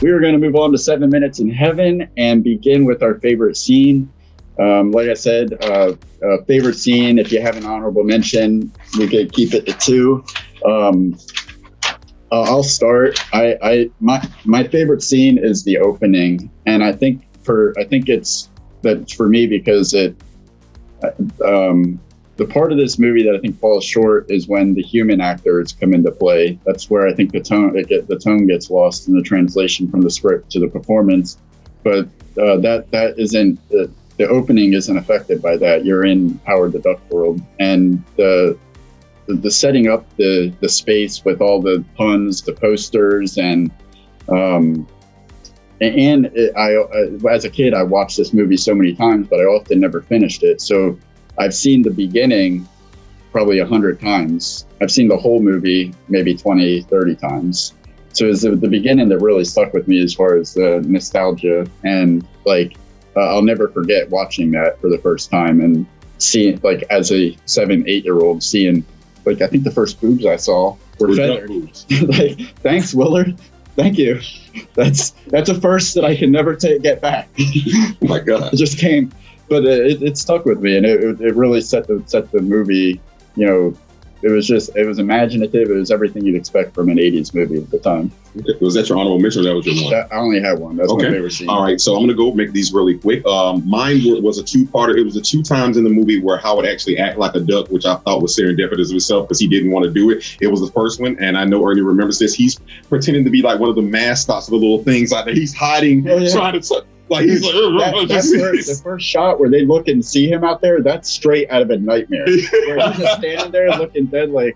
We are going to move on to 7 Minutes in Heaven and begin with our favorite scene. Like I said, favorite scene, if you have an honorable mention, we could keep it to 2. I'll start. My favorite scene is the opening, and I think it's that for me because the part of this movie that I think falls short is when the human actors come into play. That's where I think the tone gets lost in the translation from the script to the performance. But that isn't the opening isn't affected by that. You're in Howard the Duck world, and the setting up the space with all the puns, the posters, and as a kid, I watched this movie so many times, but I often never finished it. So I've seen the beginning probably 100 times. I've seen the whole movie maybe 20, 30 times. So it's the beginning that really stuck with me as far as the nostalgia. And I'll never forget watching that for the first time and seeing, as a 7-8-year-old, seeing, I think the first boobs I saw were feathered. Thanks, Willard. Thank you. That's a first that I can never get back. Oh my God. It just came. But it stuck with me, and it really set the movie. It was imaginative. It was everything you'd expect from an 80s movie at the time. Was that your honorable mention, or that was your one? I only had one. That's my favorite scene. All right, so I'm going to go make these really quick. Mine was a two-parter. It was the 2 times in the movie where Howard actually acted like a duck, which I thought was serendipitous himself because he didn't want to do it. It was the first one, and I know Ernie remembers this. He's pretending to be like one of the mascots of the little things out there. He's hiding, trying to... the first shot where they look and see him out there, that's straight out of a nightmare. Where he's just standing there looking dead whoa.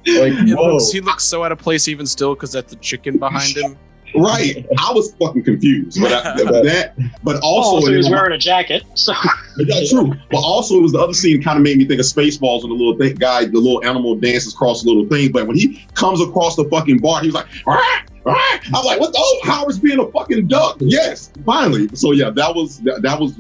He looks so out of place even still because that's the chicken behind him. Right. I was fucking confused. But also he was wearing a jacket. So that's true. But also it was the other scene kind of made me think of Spaceballs when the little guy, the little animal dances across the little thing. But when he comes across the fucking bar, he was like, "Rah! I'm like, what? Oh, Howard's being a fucking duck. Yes, finally. So yeah, that was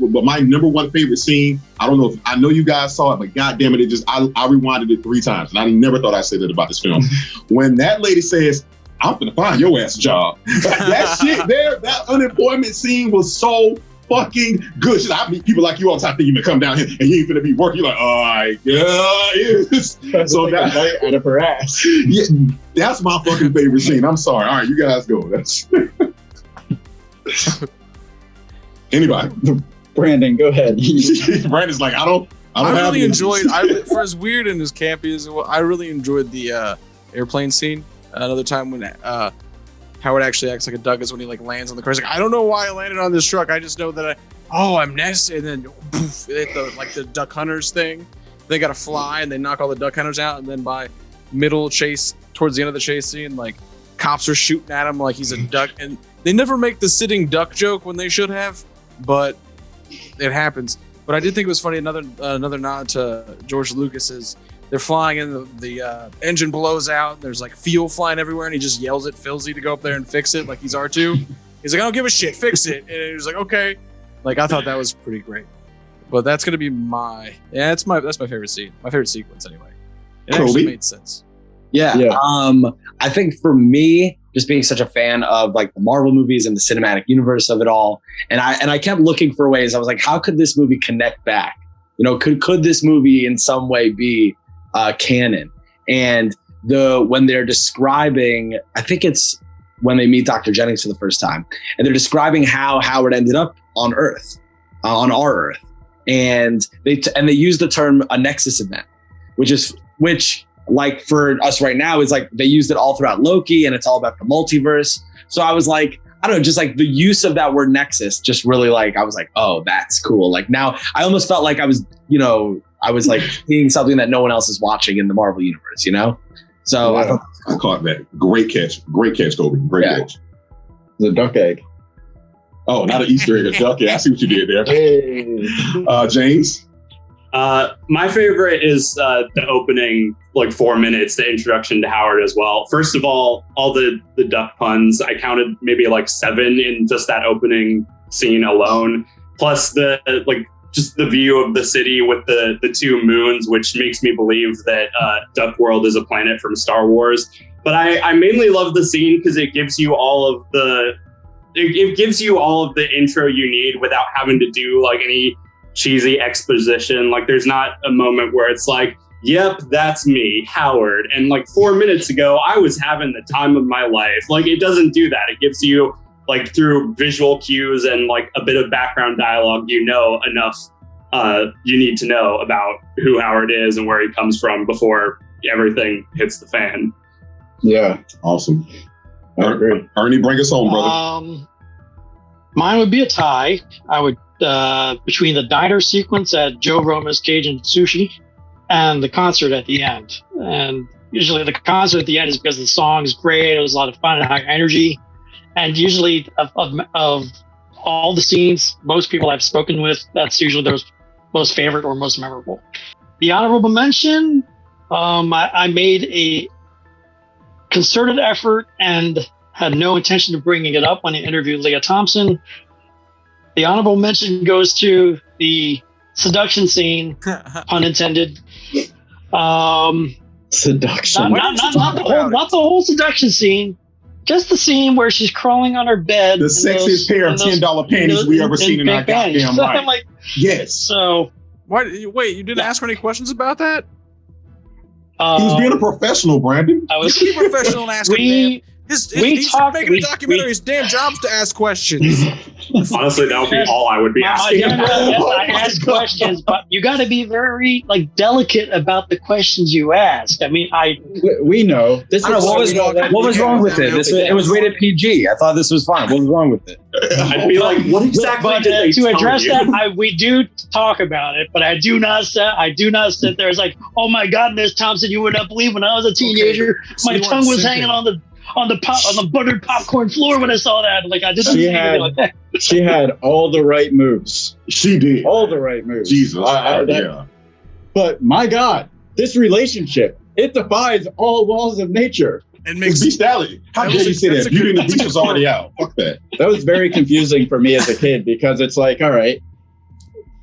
my number one favorite scene. I don't know I know you guys saw it, but goddamn it, I rewinded it 3 times, and I never thought I'd say that about this film. When that lady says, "I'm gonna find your ass a job," that shit there, that unemployment scene was so fucking good. I meet people like you all the time thinking to come down here and you ain't gonna be working. You're like, all right, yeah. So that right out of her ass. Yeah, that's my fucking favorite scene. I'm sorry. All right, you guys go. That's anybody. Brandon, go ahead. Brandon's like, I really enjoyed. For as weird and as campy as I really enjoyed the airplane scene. Another time when Howard actually acts like a duck is when he lands on the car. He's like, I don't know why I landed on this truck. I just know that I'm nested. And then poof, they hit the duck hunters thing. They got to fly and they knock all the duck hunters out. And then by middle chase, towards the end of the chase scene, cops are shooting at him like he's a duck. And they never make the sitting duck joke when they should have, but it happens. But I did think it was funny. Another nod to George Lucas's. They're flying and the engine blows out. There's fuel flying everywhere, and he just yells at Filzy to go up there and fix it like he's R2. He's like, I don't give a shit, fix it. And he's like, okay. I thought that was pretty great. But that's gonna be that's my favorite scene. My favorite sequence anyway. It actually made sense. Yeah. I think for me, just being such a fan of the Marvel movies and the cinematic universe of it all, and I kept looking for ways. I was like, how could this movie connect back? Could this movie in some way be canon? And when they're describing, I think it's when they meet Dr. Jennings for the first time, and they're describing how Howard ended up on Earth, on our Earth, and they use the term a Nexus event, which for us right now is they used it all throughout Loki, and it's all about the multiverse. So I was like, I don't know, just the use of that word Nexus just really I was like, oh, that's cool. Now I almost felt like I was, seeing something that no one else is watching in the Marvel universe, So yeah. I caught that. Great catch, Coby. Great catch. The duck egg. Oh, not an Easter egg, a duck egg. I see what you did there. Hey. James? My favorite is the opening 4 minutes, the introduction to Howard as well. First of all the duck puns, I counted maybe 7 in just that opening scene alone. Plus just the view of the city with the 2 moons, which makes me believe that Duck World is a planet from Star Wars. But I mainly love the scene because it gives you all of the it gives you all of the intro you need without having to do like any cheesy exposition. Like there's not a moment where it's like, yep, that's me, Howard. And like 4 minutes ago, I was having the time of my life. Like it doesn't do that. It gives you like through visual cues and like a bit of background dialogue, you know enough you need to know about who Howard is and where he comes from before everything hits the fan. Yeah. Awesome. I agree. Ernie, bring us home, brother. Mine would be a tie. I would between the diner sequence at Joe Roma's Cajun Sushi and the concert at the end. And usually the concert at the end is because the song is great. It was a lot of fun and high energy. And usually of all the scenes, most people I've spoken with, that's usually their most favorite or most memorable. The honorable mention, I made a concerted effort and had no intention of bringing it up when I interviewed Leah Thompson. The honorable mention goes to the seduction scene, pun intended. Seduction. Not the whole seduction scene. Just the scene where she's crawling on her bed. The sexiest pair of $10 panties we ever seen in our goddamn so life. I'm like, yes. So. Wait, you didn't ask her any questions about that? He was being a professional, Brandon. I was be professional and ask him. He's making a documentary. His damn job's to ask questions. Honestly, that would be all I would be asking. I ask questions, but you got to be very delicate about the questions you ask. I mean, we know. I don't know, what was wrong with it? It was rated PG. I thought this was fine. What was wrong with it? I'd be like, what exactly did they to address tell you? that, we do talk about it, but I do not sit there as like, oh my God, Miss Thompson, you would not believe when I was a teenager, my tongue was hanging on the buttered popcorn floor when I saw that. Like I just she had all the right moves. She did all the right moves. Jesus, yeah. But my God, this relationship, it defies all laws of nature. It makes bestiality. How dare you say that? Beauty and the Beast was already out. Fuck that. That was very confusing for me as a kid because it's like, all right,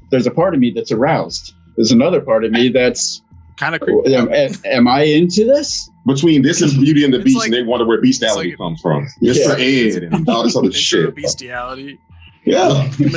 there's a part of me that's aroused. There's another part of me that's kind of creepy. Am I into this? Between this and Beauty and the Beast, and they wonder where bestiality comes from. Mr. Ed and all this other shit. Bestiality. Yeah. Did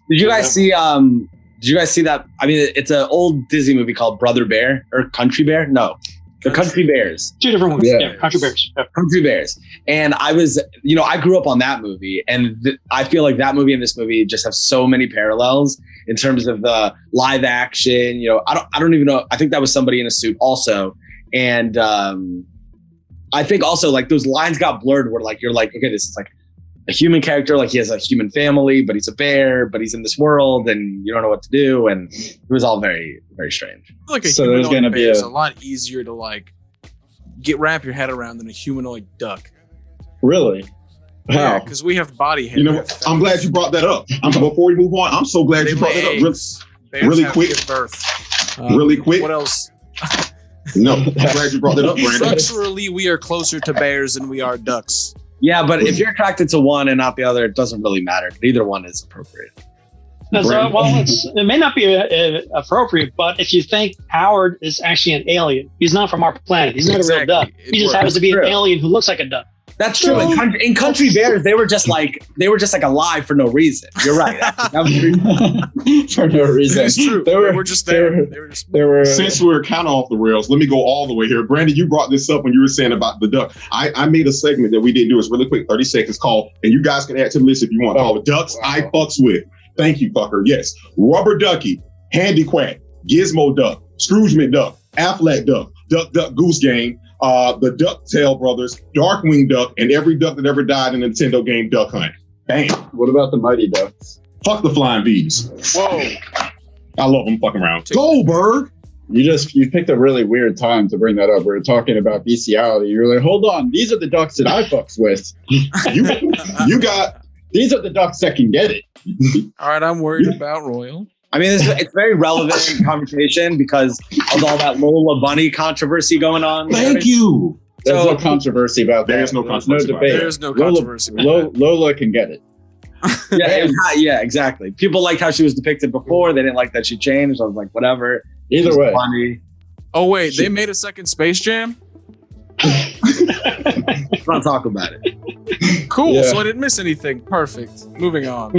you guys see? Did you guys see that? I mean, it's an old Disney movie called Brother Bear or Country Bear. No, the Country Bears. Two different ones. Yeah, Country Bears. Yeah. Country Bears. And I was, I grew up on that movie, and I feel like that movie and this movie just have so many parallels in terms of the live action. I don't even know. I think that was somebody in a suit also. And I think also like those lines got blurred where like you're like, okay, this is like a human character, like he has a human family, but he's a bear, but he's in this world and you don't know what to do. And it was all very, very strange. I feel like humanoid bear is a lot easier to like wrap your head around than a humanoid duck. Really? Yeah, because we have body hair. I'm glad you brought that up. Before we move on, I'm so glad you brought that up really quick. Really quick. What else? No, I'm glad you brought that up, Brandon. Structurally, we are closer to bears than we are ducks. Yeah, but if you're attracted to one and not the other, it doesn't really matter. Neither one is appropriate. It may not be appropriate, but if you think Howard is actually an alien, he's not from our planet. He's not a real duck. He just happens to be an alien who looks like a duck. That's true. In Country Bears, they were just like alive for no reason. You're right. For no reason. It's true. They were just there. They were. Since we're kind of off the rails, let me go all the way here. Brandon, you brought this up when you were saying about the duck. I made a segment that we didn't do. It's really quick, 30 seconds called, and you guys can add to the list if you want. Called Ducks I Fucks With. Thank you, fucker. Yes. Rubber Ducky, Handy Quack, Gizmo Duck, Scrooge McDuck, Affleck Duck, Duck Duck Goose Game, the Ducktail Brothers, Darkwing Duck, and every duck that ever died in the Nintendo game Duck Hunt. Bam. What about the Mighty Ducks? Fuck the Flying Bees. Whoa. I love them fucking around. Goldberg. You picked a really weird time to bring that up. We were talking about bestiality. You're like, hold on, these are the ducks that I fucks with. you got these are the ducks that can get it. All right, I'm worried about Royal. I mean, it's very relevant conversation because of all that Lola Bunny controversy going on. Thank you. There's no controversy about that. There's no controversy about that. There's no controversy about that. Lola can get it. Yeah, exactly. People liked how she was depicted before. They didn't like that she changed. I was like, whatever. Either way. Funny. Oh, wait. They made a second Space Jam? not talk about it. Cool. Yeah. So I didn't miss anything. Perfect. Moving on.